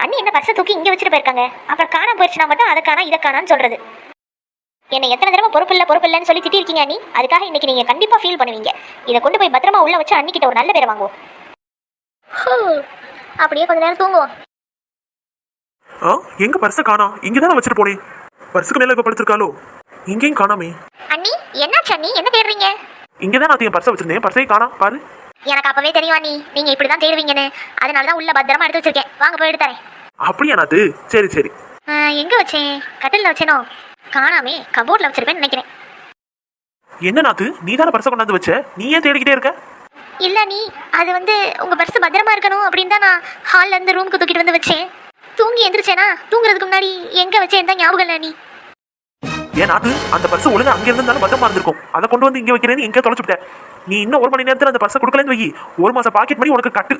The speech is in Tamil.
அண்ணி என்ன பர்ஸை தூக்கி இங்க வச்சுட்டு போயிருக்காங்க. அப்புறம் காணாம போயிடுச்சுனா மட்டும் அதை காணா இதை காணான்னு சொல்றது. என்னை எத்தனை தடவை பொறுப்பு இல்லைன்னு சொல்லி திட்டிருக்கீங்க அண்ணி. அதுக்காக இன்னைக்கு நீங்க கண்டிப்பா ஃபீல் பண்ணுவீங்க. இதை கொண்டு போய் பத்திரமா உள்ள வச்சு அன்னிக்கிட்ட ஒரு நல்ல பேரை வாங்குவோம். அப்படியே கொஞ்ச நேரம் தூங்குவோம். எங்க பர்ஸை காணா? இங்கதானே வச்சுட்டு போனேன். பர்ஸுக்கு மேல இப்ப படுத்திருக்காளோ? இங்கேயும் காணாமே. அண்ணி என்னாச்சு அண்ணி, என்ன தேடுறீங்க? இங்கதான் நான் என் பர்ஸை வச்சிருந்தேன். பர்ஸையும் காணா பாரு. எனக்கு அப்பவே தெரியும் அண்ணி நீங்க இப்படிதான் தேடுவீங்கன்னு. அதனாலதான் உள்ள பத்திரமா எடுத்து வச்சிருக்கேன். வாங்க போய் எடுத்து தரேன். அப்படியா நாத்து? சரி சரி. எங்க வச்சேன்? கட்டில வச்சேனோ? காணாமே. கபோர்ட்ல வச்சிருப்பேன்னு நினைக்கிறேன். என்ன நாத்து, நீ தானே பர்ஸை கொண்டாந்து வச்ச? நீ ஏன் தேடிக்கிட்டே இருக்க? இல்ல நீ அது வந்து உங்க பர்ஸ் பத்திரமா இருக்கணும் அப்படின்னு தான் நான் ஹால்ல இருந்து ரூமுக்கு தூக்கிட்டு வந்து வச்சேன். தூங்கி எந்திரிச்சேனா தூங்குறதுக்கு முன்னாடி எங்க வச்சேன் தான் ஞாபகம் இல்ல நீ. ஏன் நாத்து, அந்த பர்ஸ் ஒழுங்கா அங்க இருந்தாலும் பத்திரமா இருந்திருக்கும். அதை கொண்டு வந்து இங்க வைக்கிறேன்னு எங்க தொலைச்சுட்டேன். நீ இன்னும் 1 மணி நேரத்துல அந்த பர்ஸை கொடுக்கலன்னு வை, 1 மாசம் பாக்கெட் மணி உனக்கு கட்டு.